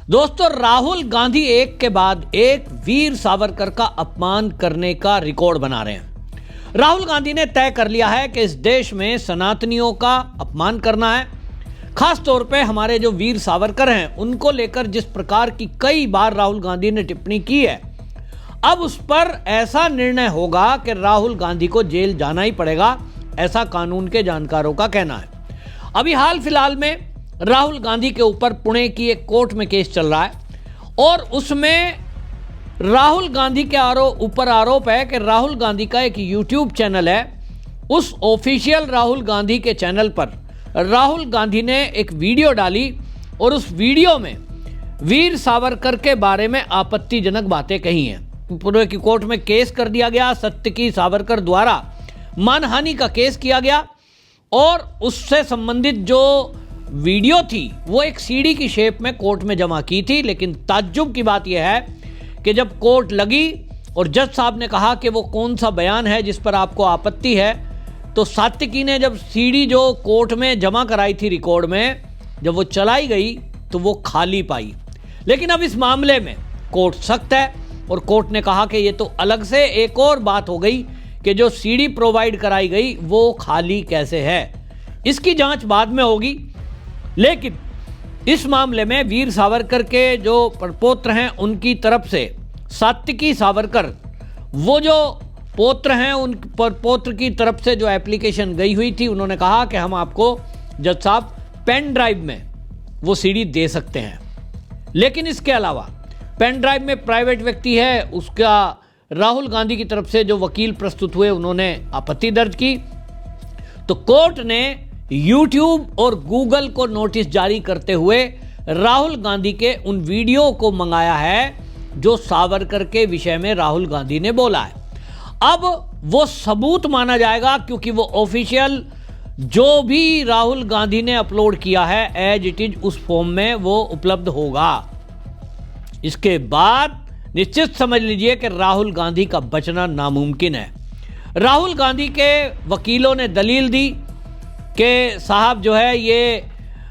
दोस्तों, राहुल गांधी एक के बाद एक वीर सावरकर का अपमान करने का रिकॉर्ड बना रहे हैं। राहुल गांधी ने तय कर लिया है कि इस देश में सनातनियों का अपमान करना है। खास तौर पे हमारे जो वीर सावरकर हैं उनको लेकर जिस प्रकार की कई बार राहुल गांधी ने टिप्पणी की है, अब उस पर ऐसा निर्णय होगा कि राहुल गांधी को जेल जाना ही पड़ेगा, ऐसा कानून के जानकारों का कहना है। अभी हाल फिलहाल में राहुल गांधी के ऊपर पुणे की एक कोर्ट में केस चल रहा है और उसमें राहुल गांधी के ऊपर आरोप है कि राहुल गांधी का एक यूट्यूब चैनल है, उस ऑफिशियल राहुल गांधी के चैनल पर राहुल गांधी ने एक वीडियो डाली और उस वीडियो में वीर सावरकर के बारे में आपत्तिजनक बातें कही हैं। पुणे की कोर्ट में केस कर दिया गया, सत्यकी सावरकर द्वारा मानहानि का केस किया गया और उससे संबंधित जो वीडियो थी वो एक सीडी की शेप में कोर्ट में जमा की थी। लेकिन ताज्जुब की बात यह है कि जब कोर्ट लगी और जज साहब ने कहा कि वो कौन सा बयान है जिस पर आपको आपत्ति है, तो सात्विकी ने जब सीडी जो कोर्ट में जमा कराई थी रिकॉर्ड में, जब वो चलाई गई तो वो खाली पाई। लेकिन अब इस मामले में कोर्ट सख्त है और कोर्ट ने कहा कि ये तो अलग से एक और बात हो गई कि जो सीडी प्रोवाइड कराई गई वो खाली कैसे है। इसकी जांच बाद में होगी। लेकिन इस मामले में वीर सावरकर के जो प्रपोत्र हैं उनकी तरफ से सात्विकी सावरकर, वो जो पोत्र हैं, उन प्रपोत्र की तरफ से जो एप्लीकेशन गई हुई थी, उन्होंने कहा कि हम आपको जज साहब पेन ड्राइव में वो सीडी दे सकते हैं। लेकिन इसके अलावा पेन ड्राइव में प्राइवेट व्यक्ति है, उसका राहुल गांधी की तरफ से जो वकील प्रस्तुत हुए उन्होंने आपत्ति दर्ज की, तो कोर्ट ने YouTube और Google को नोटिस जारी करते हुए राहुल गांधी के उन वीडियो को मंगाया है जो सावरकर के विषय में राहुल गांधी ने बोला है। अब वो सबूत माना जाएगा क्योंकि वो ऑफिशियल जो भी राहुल गांधी ने अपलोड किया है एज इट इज उस फॉर्म में वो उपलब्ध होगा। इसके बाद निश्चित समझ लीजिए कि राहुल गांधी का बचना नामुमकिन है। राहुल गांधी के वकीलों ने दलील दी कि साहब जो है ये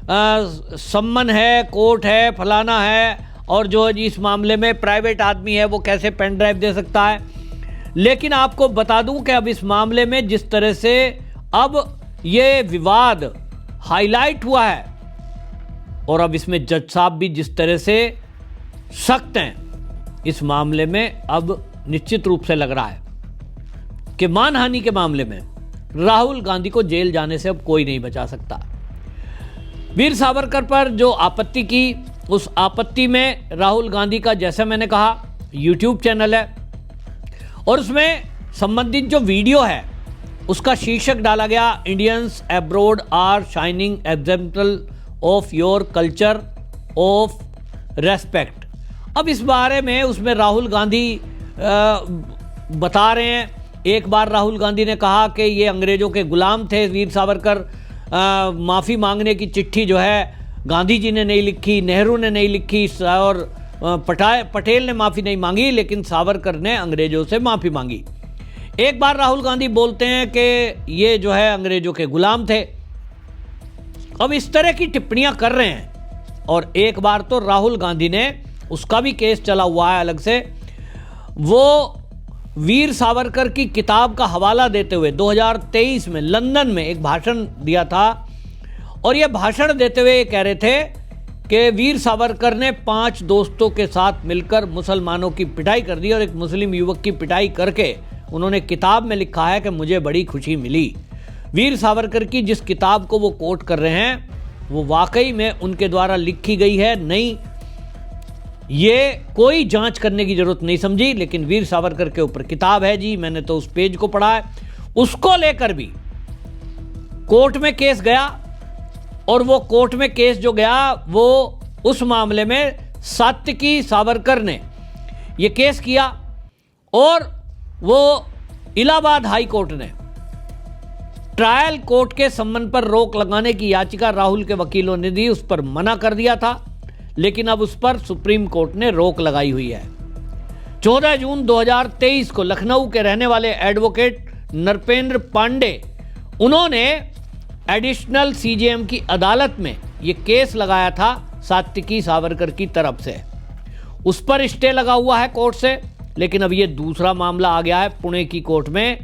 सम्मन है, कोर्ट है, फलाना है, और जो इस मामले में प्राइवेट आदमी है वो कैसे पेन ड्राइव दे सकता है। लेकिन आपको बता दूं कि अब इस मामले में जिस तरह से अब ये विवाद हाईलाइट हुआ है और अब इसमें जज साहब भी जिस तरह से सख्त हैं, इस मामले में अब निश्चित रूप से लग रहा है कि मानहानि के मामले में राहुल गांधी को जेल जाने से अब कोई नहीं बचा सकता। वीर सावरकर पर जो आपत्ति की, उस आपत्ति में राहुल गांधी का, जैसे मैंने कहा, यूट्यूब चैनल है और उसमें संबंधित जो वीडियो है उसका शीर्षक डाला गया, Indians abroad are shining example of your culture of respect. अब इस बारे में उसमें राहुल गांधी बता रहे हैं। एक बार राहुल गांधी ने कहा कि ये अंग्रेजों के गुलाम थे वीर सावरकर, माफ़ी मांगने की चिट्ठी जो है गांधी जी ने नहीं लिखी, नेहरू ने नहीं लिखी और पटेल ने माफ़ी नहीं मांगी, लेकिन सावरकर ने अंग्रेजों से माफ़ी मांगी। एक बार राहुल गांधी बोलते हैं कि ये जो है अंग्रेजों के गुलाम थे। अब इस तरह की टिप्पणियां कर रहे हैं। और एक बार तो राहुल गांधी ने, उसका भी केस चला हुआ है अलग से, वो वीर सावरकर की किताब का हवाला देते हुए 2023 में लंदन में एक भाषण दिया था और यह भाषण देते हुए ये कह रहे थे कि वीर सावरकर ने 5 दोस्तों के साथ मिलकर मुसलमानों की पिटाई कर दी और एक मुस्लिम युवक की पिटाई करके उन्होंने किताब में लिखा है कि मुझे बड़ी खुशी मिली। वीर सावरकर की जिस किताब को वो कोट कर रहे हैं वो वाकई में उनके द्वारा लिखी गई है, नहीं, ये कोई जांच करने की जरूरत नहीं समझी, लेकिन वीर सावरकर के ऊपर किताब है जी, मैंने तो उस पेज को पढ़ा है। उसको लेकर भी कोर्ट में केस गया और वो कोर्ट में केस जो गया वो उस मामले में सात्विकी सावरकर ने ये केस किया और वो इलाहाबाद हाई कोर्ट ने ट्रायल कोर्ट के सम्मन पर रोक लगाने की याचिका राहुल के वकीलों ने दी, उस पर मना कर दिया था। लेकिन अब उस पर सुप्रीम कोर्ट ने रोक लगाई हुई है। 14 जून 2023 को लखनऊ के रहने वाले एडवोकेट नरपेंद्र पांडे, उन्होंने एडिशनल सीजेएम की अदालत में ये केस लगाया था सात्विकी सावरकर की तरफ से। उस पर स्टे लगा हुआ है कोर्ट से, लेकिन अब ये दूसरा मामला आ गया है पुणे की कोर्ट में।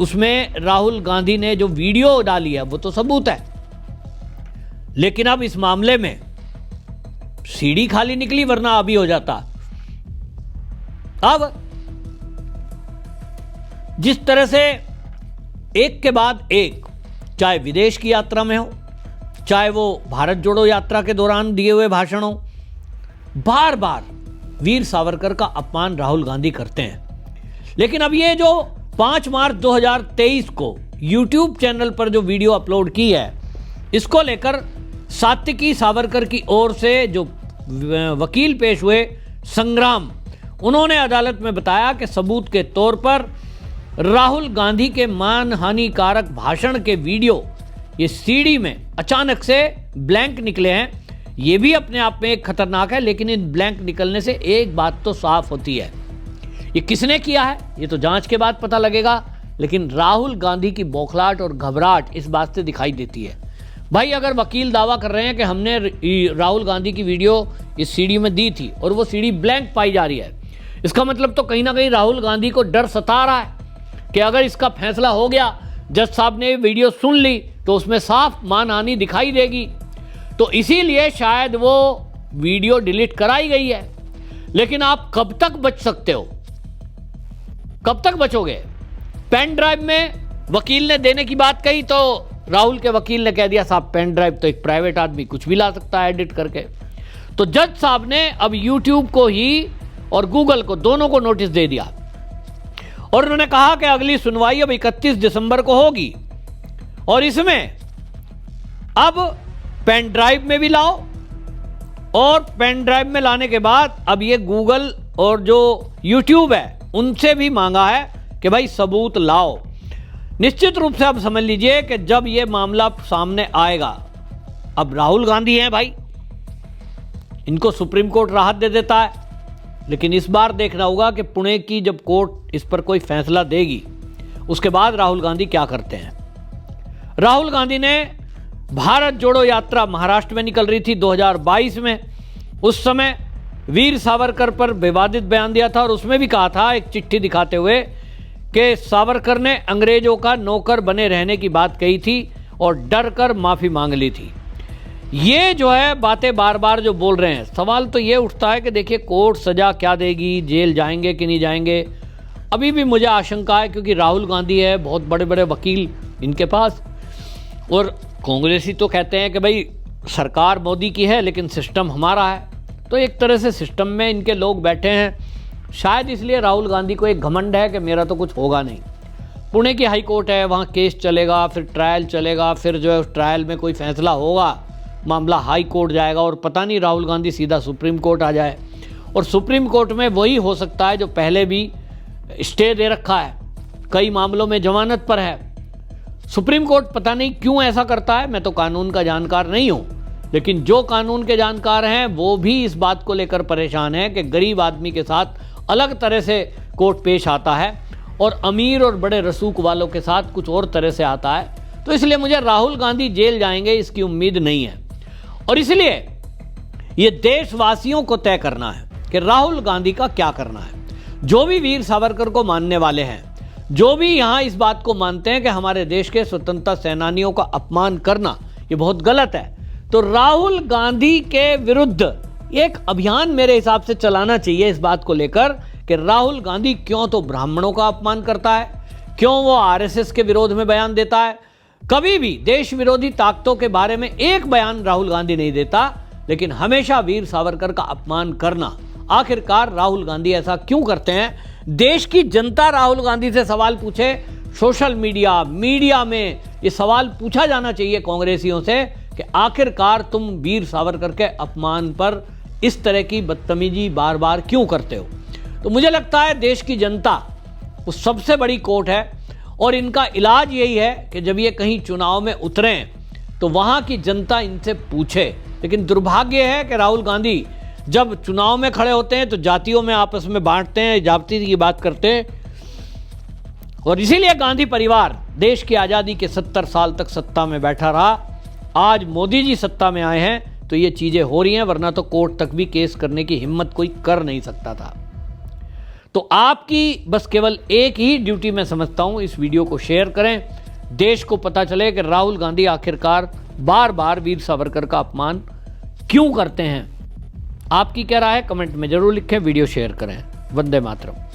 उसमें राहुल गांधी ने जो वीडियो डाली है वो तो सबूत है, लेकिन अब इस मामले में सीढ़ी खाली निकली, वरना अभी हो जाता। अब जिस तरह से एक के बाद एक, चाहे विदेश की यात्रा में हो, चाहे वो भारत जोड़ो यात्रा के दौरान दिए हुए भाषण हो, बार बार वीर सावरकर का अपमान राहुल गांधी करते हैं। लेकिन अब ये जो 5 मार्च 2023 को YouTube चैनल पर जो वीडियो अपलोड की है, इसको लेकर सात्विकी सावरकर की ओर से जो वकील पेश हुए संग्राम, उन्होंने अदालत में बताया कि सबूत के तौर पर राहुल गांधी के मानहानिकारक भाषण के वीडियो ये सीडी में अचानक से ब्लैंक निकले हैं। ये भी अपने आप में एक खतरनाक है, लेकिन इन ब्लैंक निकलने से एक बात तो साफ होती है, ये किसने किया है ये तो जांच के बाद पता लगेगा। लेकिन राहुल गांधी की बौखलाहट और घबराहट इस बात से दिखाई देती है। भाई, अगर वकील दावा कर रहे हैं कि हमने राहुल गांधी की वीडियो इस सीडी में दी थी और वो सीडी ब्लैंक पाई जा रही है, इसका मतलब तो कहीं ना कहीं राहुल गांधी को डर सता रहा है कि अगर इसका फैसला हो गया, जज साहब ने वीडियो सुन ली, तो उसमें साफ मानहानि दिखाई देगी। तो इसीलिए शायद वो वीडियो डिलीट कराई गई है। लेकिन आप कब तक बच सकते हो? कब तक बचोगे? पेन ड्राइव में वकील ने देने की बात कही तो राहुल के वकील ने कह दिया साहब पेन ड्राइव तो एक प्राइवेट आदमी कुछ भी ला सकता है एडिट करके। तो जज साहब ने अब YouTube को ही और गूगल को, दोनों को नोटिस दे दिया और उन्होंने कहा कि अगली सुनवाई अब 31 दिसंबर को होगी और इसमें अब पेन ड्राइव में भी लाओ, और पेन ड्राइव में लाने के बाद अब ये गूगल और जो YouTube है उनसे भी मांगा है कि भाई सबूत लाओ। निश्चित रूप से आप समझ लीजिए कि जब ये मामला सामने आएगा, अब राहुल गांधी हैं भाई, इनको सुप्रीम कोर्ट राहत दे देता है, लेकिन इस बार देखना होगा कि पुणे की जब कोर्ट इस पर कोई फैसला देगी, उसके बाद राहुल गांधी क्या करते हैं। राहुल गांधी ने भारत जोड़ो यात्रा महाराष्ट्र में निकल रही थी 2022 में, उस समय वीर सावरकर पर विवादित बयान दिया था और उसमें भी कहा था, एक चिट्ठी दिखाते हुए, कि सावरकर ने अंग्रेजों का नौकर बने रहने की बात कही थी और डर कर माफी मांग ली थी। ये जो है बातें बार बार जो बोल रहे हैं, सवाल तो ये उठता है कि देखिए कोर्ट सजा क्या देगी, जेल जाएंगे कि नहीं जाएंगे। अभी भी मुझे आशंका है, क्योंकि राहुल गांधी है, बहुत बड़े बड़े वकील इनके पास, और कांग्रेसी तो कहते हैं कि भाई सरकार मोदी की है लेकिन सिस्टम हमारा है। तो एक तरह से सिस्टम में इनके लोग बैठे हैं, शायद इसलिए राहुल गांधी को एक घमंड है कि मेरा तो कुछ होगा नहीं। पुणे की हाई कोर्ट है, वहाँ केस चलेगा, फिर ट्रायल चलेगा, फिर जो है उस ट्रायल में कोई फैसला होगा, मामला हाई कोर्ट जाएगा और पता नहीं राहुल गांधी सीधा सुप्रीम कोर्ट आ जाए। और सुप्रीम कोर्ट में वही हो सकता है जो पहले भी स्टे दे रखा है, कई मामलों में जमानत पर है। सुप्रीम कोर्ट पता नहीं क्यों ऐसा करता है, मैं तो कानून का जानकार नहीं हूँ, लेकिन जो कानून के जानकार हैं वो भी इस बात को लेकर परेशान है कि गरीब आदमी के साथ अलग तरह से कोर्ट पेश आता है और अमीर और बड़े रसूख वालों के साथ कुछ और तरह से आता है। तो इसलिए मुझे राहुल गांधी जेल जाएंगे इसकी उम्मीद नहीं है, और इसलिए ये देशवासियों को तय करना है कि राहुल गांधी का क्या करना है। जो भी वीर सावरकर को मानने वाले हैं, जो भी यहाँ इस बात को मानते हैं कि हमारे देश के स्वतंत्रता सेनानियों का अपमान करना ये बहुत गलत है, तो राहुल गांधी के विरुद्ध एक अभियान मेरे हिसाब से चलाना चाहिए इस बात को लेकर कि राहुल गांधी क्यों तो ब्राह्मणों का अपमान करता है, क्यों वो आरएसएस के विरोध में बयान देता है। कभी भी देश विरोधी ताकतों के बारे में एक बयान राहुल गांधी नहीं देता, लेकिन हमेशा वीर सावरकर का अपमान करना। आखिरकार राहुल गांधी ऐसा क्यों करते हैं? देश की जनता राहुल गांधी से सवाल पूछे, सोशल मीडिया में ये सवाल पूछा जाना चाहिए कांग्रेसियों से कि आखिरकार तुम वीर सावरकर के अपमान पर इस तरह की बदतमीजी बार बार क्यों करते हो। तो मुझे लगता है देश की जनता वो सबसे बड़ी कोर्ट है और इनका इलाज यही है कि जब ये कहीं चुनाव में उतरें तो वहां की जनता इनसे पूछे। लेकिन दुर्भाग्य है कि राहुल गांधी जब चुनाव में खड़े होते हैं तो जातियों में आपस में बांटते हैं, जाति की बात करते हैं, और इसीलिए गांधी परिवार देश की आज़ादी के 70 साल तक सत्ता में बैठा रहा। आज मोदी जी सत्ता में आए हैं तो ये चीज़ें हो रही हैं, वरना तो कोर्ट तक भी केस करने की हिम्मत कोई कर नहीं सकता था। तो आपकी बस केवल एक ही ड्यूटी मैं समझता हूं, इस वीडियो को शेयर करें, देश को पता चले कि राहुल गांधी आखिरकार बार बार वीर सावरकर का अपमान क्यों करते हैं। आपकी क्या राय है कमेंट में जरूर लिखें, वीडियो शेयर करें। वंदे मातरम।